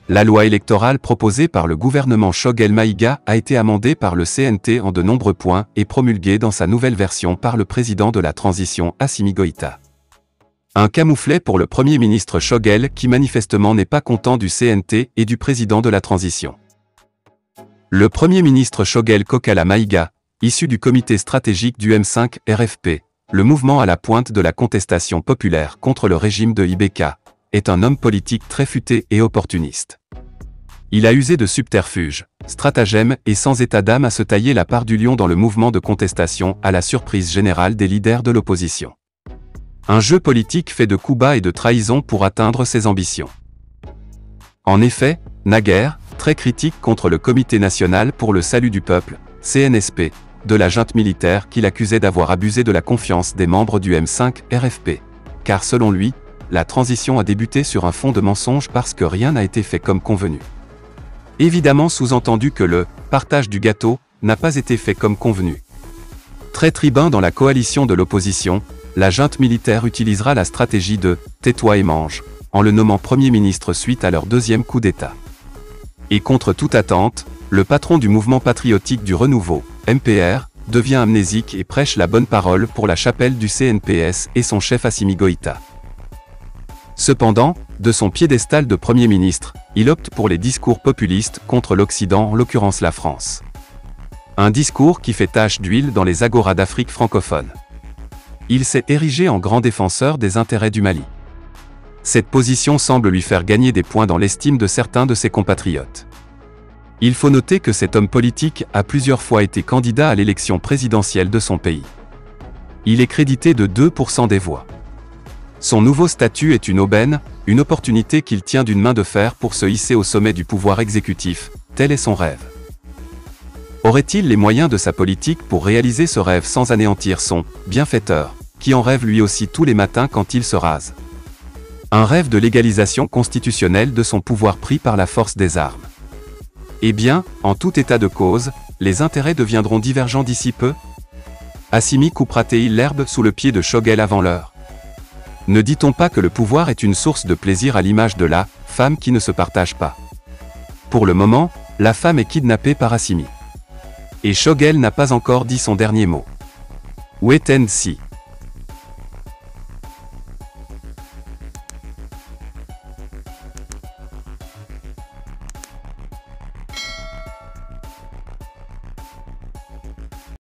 La loi électorale proposée par le gouvernement Choguel Maïga a été amendée par le CNT en de nombreux points et promulguée dans sa nouvelle version par le président de la transition Assimi Goïta. Un camouflet pour le Premier ministre Choguel qui manifestement n'est pas content du CNT et du président de la transition. Le Premier ministre Choguel Kokala Maïga, issu du comité stratégique du M5 RFP, le mouvement à la pointe de la contestation populaire contre le régime de Ibeka, est un homme politique très futé et opportuniste. Il a usé de subterfuges, stratagèmes et sans état d'âme à se tailler la part du lion dans le mouvement de contestation à la surprise générale des leaders de l'opposition. Un jeu politique fait de coups bas et de trahison pour atteindre ses ambitions. En effet, naguère, très critique contre le Comité national pour le salut du peuple, CNSP, de la junte militaire qu'il accusait d'avoir abusé de la confiance des membres du M5 RFP. Car selon lui, la transition a débuté sur un fond de mensonges parce que rien n'a été fait comme convenu. Évidemment sous-entendu que le « partage du gâteau » n'a pas été fait comme convenu. Très tribun dans la coalition de l'opposition, la junte militaire utilisera la stratégie de « tais-toi et mange » en le nommant Premier ministre suite à leur deuxième coup d'État. Et contre toute attente, le patron du mouvement patriotique du renouveau, MPR, devient amnésique et prêche la bonne parole pour la chapelle du CNPS et son chef Assimi Goïta. Cependant, de son piédestal de Premier ministre, il opte pour les discours populistes contre l'Occident, en l'occurrence la France. Un discours qui fait tache d'huile dans les agoras d'Afrique francophone. Il s'est érigé en grand défenseur des intérêts du Mali. Cette position semble lui faire gagner des points dans l'estime de certains de ses compatriotes. Il faut noter que cet homme politique a plusieurs fois été candidat à l'élection présidentielle de son pays. Il est crédité de 2% des voix. Son nouveau statut est une aubaine, une opportunité qu'il tient d'une main de fer pour se hisser au sommet du pouvoir exécutif, tel est son rêve. Aurait-il les moyens de sa politique pour réaliser ce rêve sans anéantir son « bienfaiteur », qui en rêve lui aussi tous les matins quand il se rase? Un rêve de légalisation constitutionnelle de son pouvoir pris par la force des armes. Eh bien, en tout état de cause, les intérêts deviendront divergents d'ici peu? Assimi coupera-t-il l'herbe sous le pied de Choguel avant l'heure? Ne dit-on pas que le pouvoir est une source de plaisir à l'image de la « femme qui ne se partage pas ». Pour le moment, la femme est kidnappée par Assimi. Et Choguel n'a pas encore dit son dernier mot. Wait and see.